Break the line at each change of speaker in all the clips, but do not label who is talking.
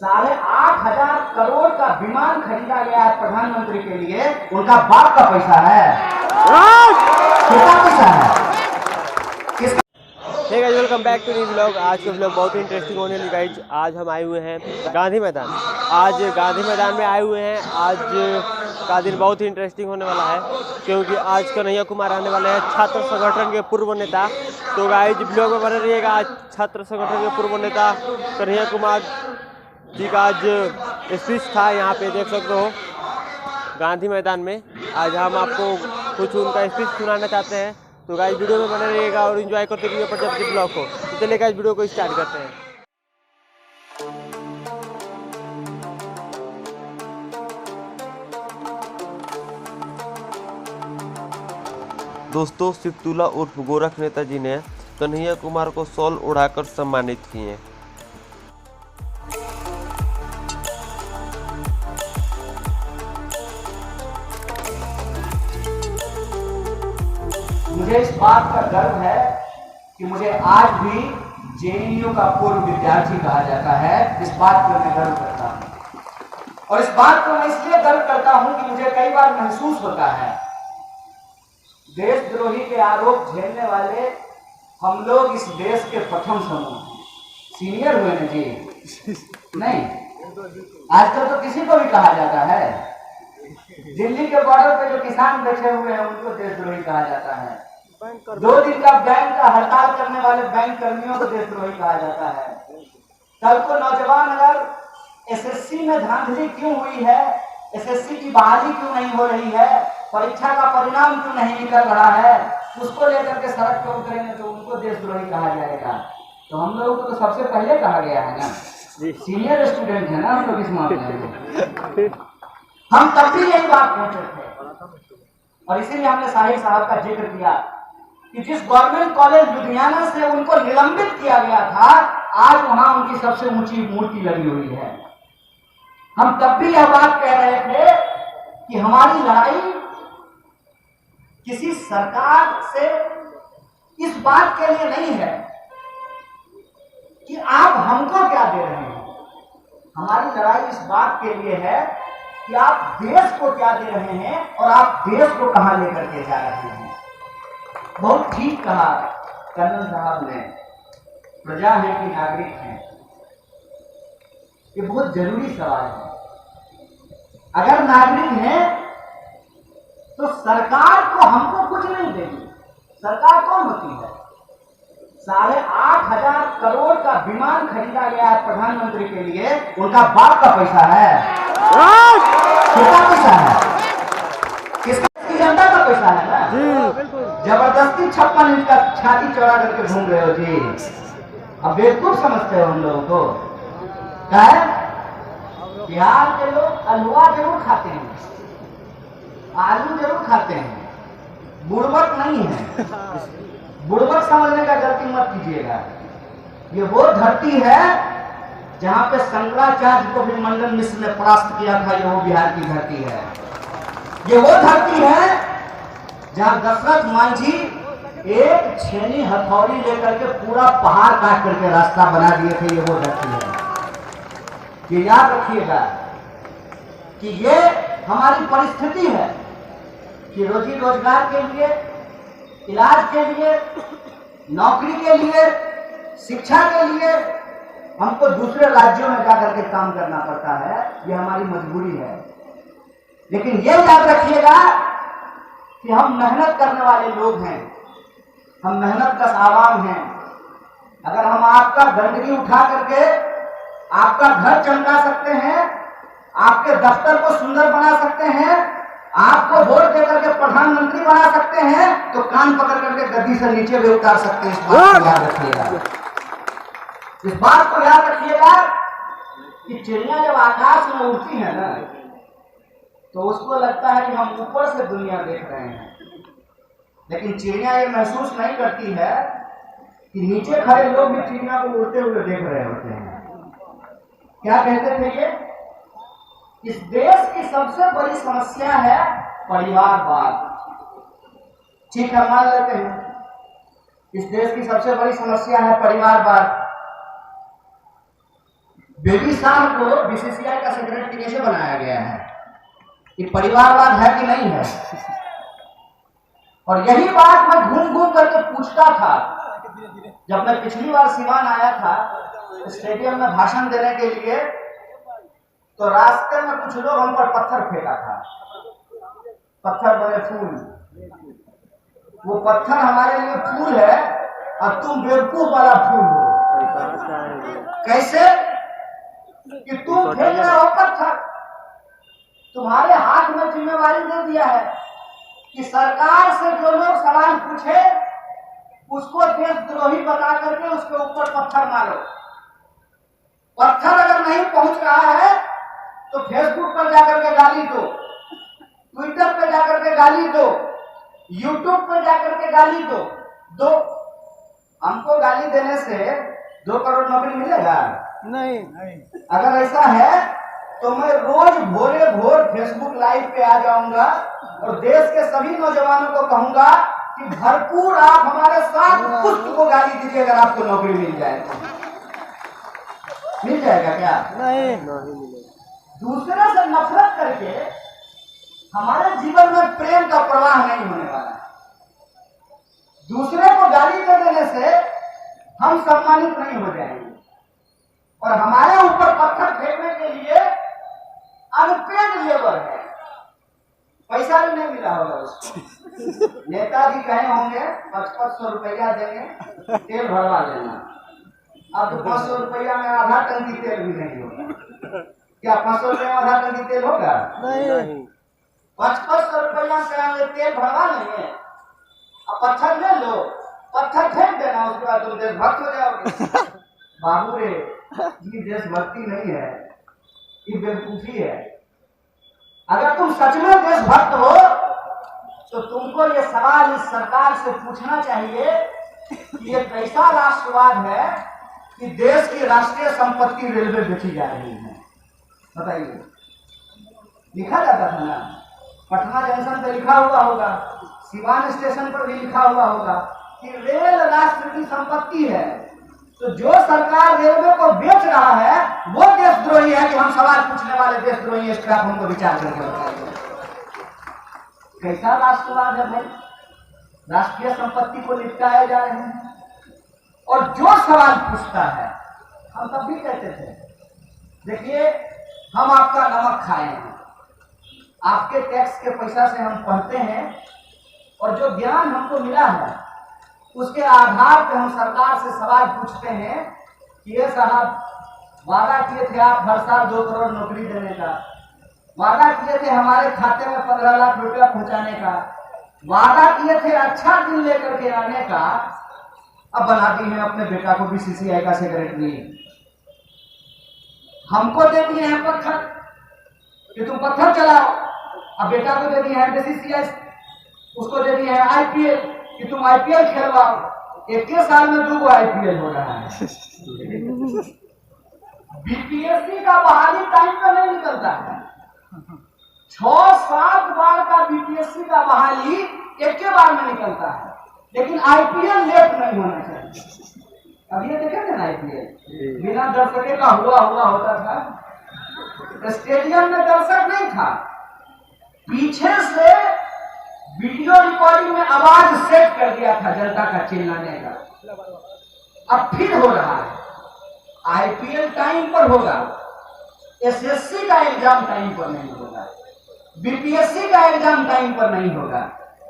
8,500 करोड़ का विमान खरीदा गया है प्रधानमंत्री के लिए। उनका बाप का पैसा है, कितना पैसा है?
Hey guys, welcome back to new vlog. आज का व्लॉग बहुत ही इंटरेस्टिंग होने वाली गाइस। आज हम आए हुए हैं गांधी मैदान। आज गांधी मैदान में आए हुए हैं। आज का दिन बहुत ही इंटरेस्टिंग होने वाला है क्योंकि आज कन्हैया कुमार आने वाले हैं, छात्र संगठन के पूर्व नेता। तो गाइस व्लॉग में बने रहिएगा। आज छात्र संगठन के पूर्व नेता कन्हैया कुमार जी का आज स्पीच था, यहाँ पे देख सकते हो गांधी मैदान में। आज हम आपको कुछ उनका स्पीच सुनाना चाहते हैं। तो गाइस वीडियो में बने रहिएगा और एंजॉय करते रहिए प्रजापति के ब्लॉग को। तो चलिए गाइस वीडियो को स्टार्ट करते हैं। दोस्तों, सिद्धूला उर्फ गोरख नेताजी ने कन्हैया कुमार को शॉल उड़ाकर सम्मानित किए।
मुझे इस बात का गर्व है कि मुझे आज भी जेएनयू का पूर्व विद्यार्थी कहा जाता है। इस बात पर मैं गर्व करता हूं और इस बात को मैं इसलिए गर्व करता हूं कि मुझे कई बार महसूस होता है देशद्रोही के आरोप झेलने वाले हम लोग इस देश के प्रथम समूह सीनियर हुए ना जी। नहीं, आजकल तो किसी को भी कहा जाता है। दिल्ली के बॉर्डर पे जो किसान बैठे हुए हैं उनको देशद्रोही कहा जाता है। 2 दिन का बैंक का हड़ताल करने वाले बैंक कर्मियों को देशद्रोही कहा जाता है। कल को नौजवान अगर एसएससी में धांधली क्यों हुई है, एसएससी की बहाली क्यों नहीं हो रही है, परीक्षा का परिणाम क्यों नहीं निकल रहा है, उसको लेकर के सड़क पर उतरेंगे तो उनको देशद्रोही कहा जाएगा। तो हम लोगों को तो सबसे पहले कहा गया है ना, सीनियर स्टूडेंट है ना हम लोग इस मामले में। हम तब भी यही बात कहते थे और इसीलिए हमने साहिब साहब का जिक्र किया कि जिस गवर्नमेंट कॉलेज लुधियाना से उनको निलंबित किया गया था, आज वहां उनकी सबसे ऊंची मूर्ति लगी हुई है। हम तब भी यह बात कह रहे थे कि हमारी लड़ाई किसी सरकार से इस बात के लिए नहीं है कि आप हमको क्या दे रहे हैं। हमारी लड़ाई इस बात के लिए है कि आप देश को क्या दे रहे हैं और आप देश को कहां लेकर के जा रहे हैं। बहुत ठीक कहा कर्नल साहब ने, प्रजा है कि नागरिक है, ये बहुत जरूरी सवाल है। अगर नागरिक है तो सरकार को हमको कुछ नहीं देगी। सरकार कौन होती है? 8,500 करोड़ का विमान खरीदा गया है प्रधानमंत्री के लिए। उनका बाप का पैसा है, कितना पैसा है? किसकी? जनता का पैसा है ना। जबरदस्ती 56 इंच का छाती चौड़ा करके घूम रहे हो जी। अब बेवकूफ समझते हो हम लोगों को। क्या है? बिहार के लोग अलुआ जरूर खाते हैं, आलू जरूर खाते हैं, बुड़बक नहीं है। बुड़बक समझने का गलती मत कीजिएगा। ये वो धरती है जहां पे शंकराचार्य को भी मंडन मिश्र ने परास्त किया था। ये वो बिहार की धरती है। ये वो धरती है जहां दशरथ मांझी एक छेनी हथौड़ी लेकर के पूरा पहाड़ काट करके रास्ता बना दिए थे। ये वो धरती है। ये याद रखिएगा कि ये हमारी परिस्थिति है कि रोजी रोजगार के लिए, इलाज के लिए, नौकरी के लिए, शिक्षा के लिए हमको दूसरे राज्यों में जाकर के काम करना पड़ता है। ये हमारी मजबूरी है। लेकिन ये याद रखिएगा कि हम मेहनत करने वाले लोग हैं, हम मेहनत का आवाम हैं। अगर हम आपका गंदगी उठा करके आपका घर चमका सकते हैं, आपके दफ्तर को सुंदर बना सकते हैं, आपको वोट देकर के प्रधानमंत्री बना सकते हैं, तो कान पकड़ करके गद्दी से नीचे भी उतार सकते हैं। इस बात को याद रखिएगा। इस बात को याद रखिएगा कि चिड़िया जब आकाश में उड़ती है ना तो उसको लगता है कि हम ऊपर से दुनिया देख रहे हैं, लेकिन चिड़िया ये महसूस नहीं करती है कि नीचे खड़े लोग भी चिड़िया को उड़ते हुए देख रहे होते हैं। क्या कहते थे ये? इस देश की सबसे बड़ी समस्या है परिवारवाद। ठीक है, मान लेते हैं इस देश की सबसे बड़ी समस्या है परिवारवाद। बेबी साहब को बीसीसीआई का सेक्रेटरी कैसे बनाया गया है? ये परिवारवाद है कि नहीं है? और यही बात मैं घूम घूम करके पूछता था जब मैं पिछली बार सिवान आया था स्टेडियम में भाषण देने के लिए, तो रास्ते में कुछ लोग हम पर पत्थर फेंका था, पत्थर बने फूल। वो पत्थर हमारे लिए फूल है और तुम बेवकूफ वाला फूल हो। कैसे कि तुम फेंक रहे हो पत्थर? तुम्हारे हाथ में जिम्मेवारी दे दिया है कि सरकार से जो लोग सवाल पूछे उसको देशद्रोही बता करके उसके ऊपर पत्थर मारो। पत्थर अगर नहीं पहुंच रहा है तो फेसबुक पर जाकर के गाली दो, ट्विटर पे जाकर के गाली दो, यूट्यूब पे जाकर के गाली दो। हमको गाली देने से 2 करोड़ नौकरी मिलेगा?
नहीं।
अगर ऐसा है तो मैं रोज भोरे भोर फेसबुक लाइव पे आ जाऊंगा और देश के सभी नौजवानों को कहूंगा कि भरपूर आप हमारे साथ पुष्ट को गाली दीजिए अगर आपको नौकरी मिल जाए तो। मिल जाएगा क्या?
नहीं।
दूसरे से नफरत करके हमारे जीवन में प्रेम का प्रवाह नहीं होने वाला है। दूसरे को गाली दे देने से हम सम्मानित नहीं हो जाएंगे और हमारे ऊपर पत्थर फेंकने के लिए अनपेड लेबर है, पैसा भी नहीं मिला होगा उसको। नेताजी कहे होंगे 500 रुपया देंगे तेल भरवा लेना। अब तो 500 रुपया में आधा टंकी तेल भी नहीं होगा। क्या 500 रुपया में आधा टंकी तेल होगा?
नहीं।
500 रुपया से हमें तेल भरवा लेंगे, अब पत्थर ले लो, पत्थर फेंक देना, उसके बाद तुम देशभक्त हो जाओगे। बाबू रे, ये देशभक्ति नहीं है, ये बेवकूफी है। अगर तुम सच में देशभक्त हो तो तुमको ये सवाल इस सरकार से पूछना चाहिए कि ये कैसा राष्ट्रवाद है कि देश की राष्ट्रीय संपत्ति रेलवे बेची जा रही है? बताइए। लिखा जाता था ना, पटना जंक्शन पे लिखा हुआ होगा, सिवान स्टेशन पर भी लिखा हुआ होगा कि रेल राष्ट्र की संपत्ति है। तो जो सरकार रेलवे को बेच रहा है वो देशद्रोही है कि हम सवाल पूछने वाले देशद्रोही? इस पर आप हमको विचार करके बताइए। कैसा राष्ट्रवाद है भाई? राष्ट्रीय संपत्ति को निपटाए जा रहे हैं और जो सवाल पूछता है, हम तब भी कहते थे देखिए हम आपका नमक खाए हैं, आपके टैक्स के पैसा से हम पढ़ते हैं और जो ज्ञान हमको मिला है उसके आधार पर हम सरकार से सवाल पूछते हैं कि ये साहब वादा किए थे आप हर साल 2 करोड़ नौकरी देने का, वादा किए थे हमारे खाते में 15 लाख रुपया पहुंचाने का, वादा किए थे अच्छा दिन लेकर के आने का, अब बना दी है अपने बेटा को बीसीसीआई का सेक्रेटरी। हमको दे दिए हैं पत्थर कि तुम पत्थर चलाओ, अब बेटा को दे दिए हैं बीसीसीआई, उसको दे दिए हैं आईपीएल कि तुम आईपीएल खेलवाओ। 1 साल में 2 आईपीएल हो रहा है। बीपीएससी का बहाली टाइम पे नहीं निकलता है, 6-7 बार का बीपीएससी का बहाली एक बार में निकलता है, लेकिन आईपीएल लेट नहीं होना चाहिए। अब ये देखे थे ना आईपीएल बिना दर्शकों का हुआ होता था, स्टेडियम में दर्शक नहीं था, पीछे से वीडियो रिकॉर्डिंग में आवाज सेट कर दिया था जनता का चिल्लाने का। अब फिर हो रहा है, आईपीएल टाइम पर होगा, एसएससी का एग्जाम टाइम पर नहीं होगा, बीपीएससी का एग्जाम टाइम पर नहीं होगा,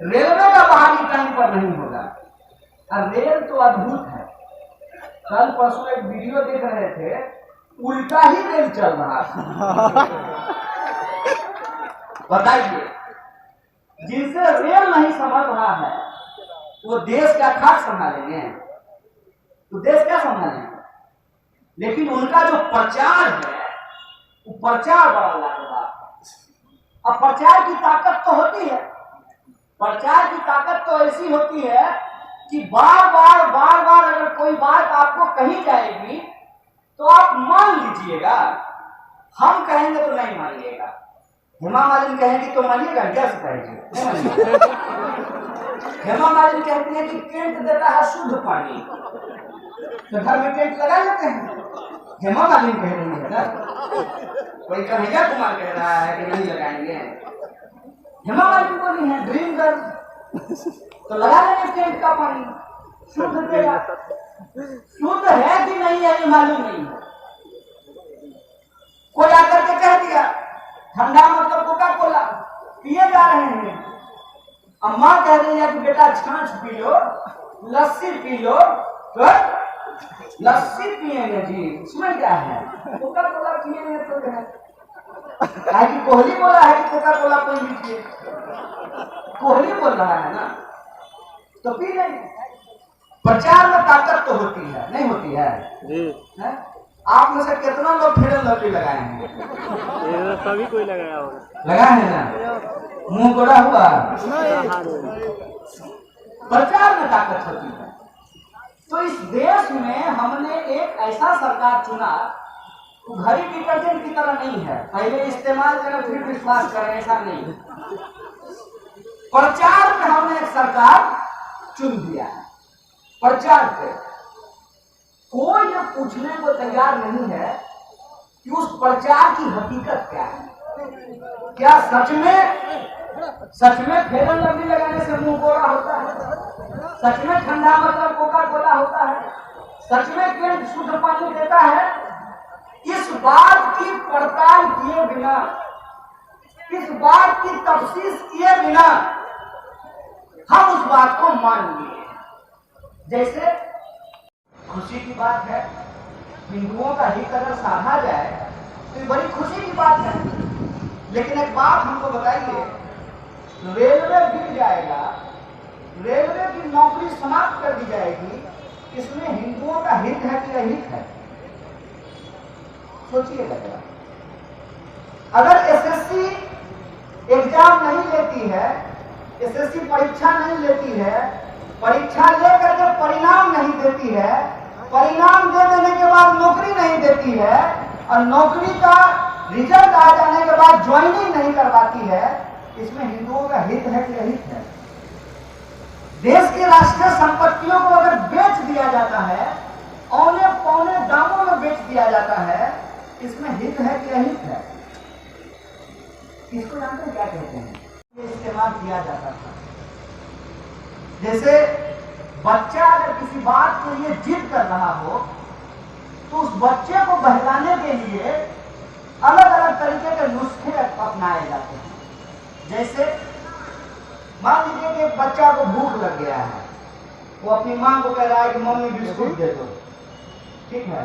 रेलवे का बहाली टाइम पर नहीं होगा। और रेल तो अद्भुत है, कल परसों एक वीडियो देख रहे थे, उल्टा ही रेल चल रहा था। बताइए, जिनसे रेल नहीं समझ रहा है वो देश का खाक संभालेंगे? तो देश क्या संभालेंगे? लेकिन उनका जो प्रचार है वो प्रचार बड़ा लाजवाब है। अब प्रचार की ताकत तो होती है, प्रचार की ताकत तो ऐसी होती है कि बार बार अगर कोई बात आपको कही जाएगी तो आप मान लीजिएगा, हम कहेंगे तो नहीं मानिएगा। हेमा मालिनी कहेगी तो मानिएगा? कैसे कहेगी? हेमा मालिनी कहती है कि केंट देता है शुद्ध पानी, तो घर में टेंट लगा लेते हैं। हेमा मालिनी कह रही है ना, कोई कन्हैया कुमार कह रहा है कि नहीं लगाएंगे। हेमा मालिनी बोली है ड्रीम गर्ल, तो लगा लेंगे टेंट का पानी, शुद्ध देगा। शुद्ध है कि नहीं है ये मालूम नहीं है। कोई आकर के कह दिया ठंडा मतलब कोका कोला पिए जा रहे हैं, अम्मा कह रही है कि बेटा छाछ पी लो, लस्सी पी लो, तो लस्सी पिएंगे जी, इसमें क्या है, कोका कोला पिएंगे तो है। कि कोहली बोला है कि कोका कोला कोई भी पिए, कोहली बोल रहा है ना, तो पी लेंगे। प्रचार में ताकत तो होती है, नहीं होती है, है? आप में से कितना लोग फेरन लवली लगाए हैं?
सभी कोई लगाया होगा,
लगा है ना, मुंह गोड़ा हुआ। प्रचार में ताकत होती है। तो इस देश में हमने एक ऐसा सरकार चुना, तो घड़ी डिटर्जेंट की तरह नहीं है, पहले इस्तेमाल करें फिर विश्वास करें, ऐसा नहीं। प्रचार में हमने एक सरकार चुन दिया है। प्रचार पे कोई ये पूछने को तैयार नहीं है कि उस प्रचार की हकीकत क्या है। क्या सच में फेरन लवली लगाने से मुंह गोरा होता है? सच में ठंडा मतलब कोका कोला होता है? सच में केंट शुद्ध पानी देता है? इस बात की पड़ताल किए बिना, इस बात की तफ्सीस किए बिना हम उस बात को मान लिए। जैसे खुशी की बात है, हिंदुओं का हित अगर साधा जाए तो ये बड़ी खुशी की बात है। लेकिन एक बात हमको बताइए, रेलवे गिर जाएगा, रेलवे की नौकरी समाप्त कर दी जाएगी, इसमें हिंदुओं का हित है कि अहित है? सोचिएगा जरा। अगर एसएससी एग्जाम नहीं लेती है, एसएससी परीक्षा नहीं लेती है, परीक्षा लेकर के परिणाम नहीं देती है, परिणाम दे देने के बाद नौकरी नहीं देती है, और नौकरी का रिजल्ट आ जाने के बाद ज्वाइनिंग नहीं करवाती है, इसमें हिंदुओं का हित है कि अहित है? देश की राष्ट्रीय संपत्तियों को अगर बेच दिया जाता है, औने पौने दामों में बेच दिया जाता है, इसमें हित है कि अहित है? इसको जानते हैं क्या कहते हैं? ये इस्तेमाल किया जाता था। जैसे बच्चा अगर किसी बात के लिए जिद कर रहा हो, तो उस बच्चे को बहलाने के लिए अलग अलग तरीके के नुस्खे अपनाए जाते हैं। जैसे मान लीजिए कि एक बच्चा को भूख लग गया है, वो अपनी मां को कह रहा है कि मम्मी बिस्कुट दे दो, ठीक है,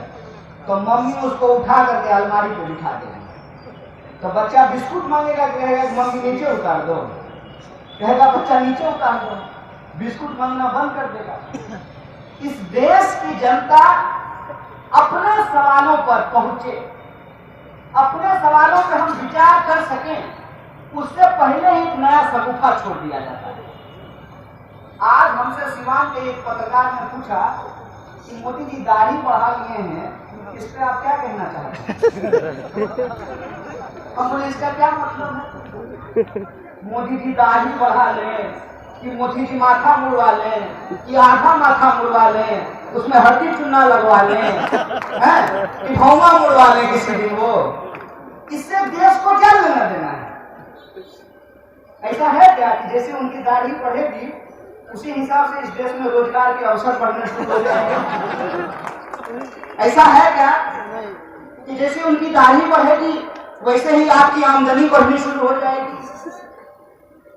तो मम्मी उसको उठा करके अलमारी पे बिठा देंगे। तो बच्चा बिस्कुट मांगेगा, कहेगा कि मम्मी नीचे उतार दो, कहेगा बच्चा नीचे उतार दो, बिस्कुट मांगना बंद कर देगा। इस देश की जनता अपने सवालों पर पहुंचे, अपने सवालों पर हम विचार कर सकें, उससे पहले ही एक नया सगुफा छोड़ दिया जाता है। आज हमसे सिवान के एक पत्रकार ने पूछा कि मोदी जी दाढ़ी बढ़ा लिए हैं, इस पर आप क्या कहना चाहते हैं? हम बोले इसका क्या मतलब है? मोदी जी दाढ़ी बढ़ा लें कि मोदी जी माथा मुड़वा लें कि आधा माथा मुड़वा लें, उसमें हड्डी चुन्ना लगवा लें, कि भौमा मुड़वा लें किसी दिन, वो इससे देश को क्या लेना देना है? ऐसा है क्या कि जैसे उनकी दाढ़ी बढ़ेगी उसी हिसाब से इस देश में रोजगार के अवसर बढ़ने शुरू हो जाएंगे? ऐसा है क्या कि जैसे उनकी दाढ़ी बढ़ेगी वैसे ही आपकी आमदनी बढ़नी शुरू हो जाएगी?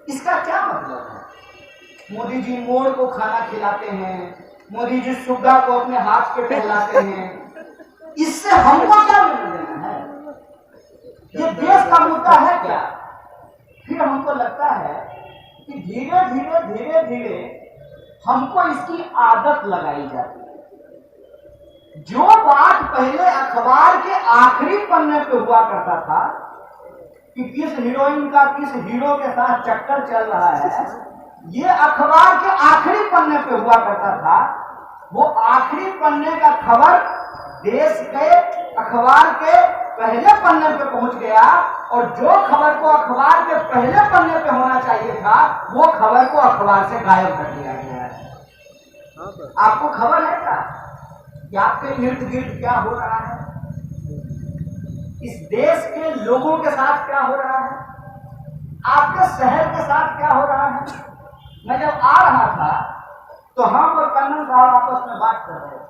इसका क्या मतलब है? मोदी जी मोर को खाना खिलाते हैं, मोदी जी सुग्गा को अपने हाथ पे टहलाते हैं, इससे हमको क्या लेना है? ये देश का मुद्दा है क्या? फिर हमको लगता है कि धीरे धीरे धीरे धीरे हमको इसकी आदत लगाई जाती है। जो बात पहले अखबार के आखिरी पन्ने पे हुआ करता था कि किस हीरोइन का किस हीरो के साथ चक्कर चल रहा है, ये अखबार के आखिरी पन्ने पे हुआ करता था, वो आखिरी पन्ने का खबर देश के अखबार के पहले पन्ने पे पहुंच गया, और जो खबर को अखबार के पहले पन्ने पे होना चाहिए था, वो खबर को अखबार से गायब कर दिया गया है। आपको खबर है क्या कि आपके इर्द गिर्द क्या हो रहा है, इस देश के लोगों के साथ क्या हो रहा है, आपके शहर के साथ क्या हो रहा है। मैं जब आ रहा था तो हम और कन्नन साहब आपस में बात कर रहे थे,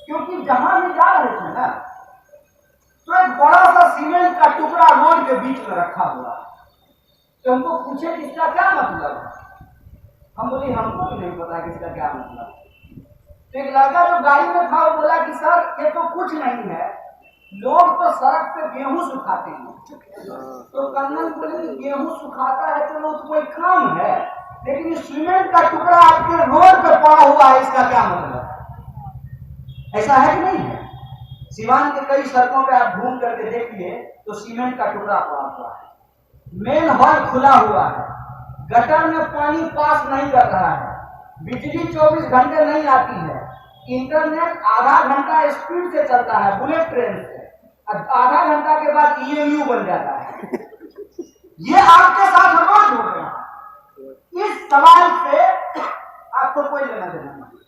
क्योंकि जहां भी जा रहे थे ना तो एक बड़ा सा सीमेंट का टुकड़ा रोड के बीच में रखा हुआ है। तो हमको पूछे कि इसका क्या मतलब है। हम बोले हमको भी नहीं पता कि इसका क्या मतलब है। तो एक लड़का जो गाड़ी में था वो बोला कि सर ये तो कुछ नहीं है, लोग तो सड़क पे गेहूं सुखाते हैं। तो कन्नन बोले गेहूं सुखाता है तो कोई काम है, लेकिन सीमेंट का टुकड़ा आपके रोड पे पड़ा हुआ है, इसका क्या मतलब है। ऐसा है कि नहीं है। सिवान के कई सड़कों पे आप घूम करके देखिए तो सीमेंट का टुकड़ा पड़ा हुआ है, मेन हॉल खुला हुआ है, गटर में पानी पास नहीं कर रहा है, बिजली 24 घंटे नहीं आती है, इंटरनेट आधा घंटा स्पीड से चलता है बुलेट ट्रेन से, आधा घंटा के बाद EMU बन जाता है। ये आपके साथ रोज हो रहा है। इस सवाल से आपको कोई लेना देना नहीं।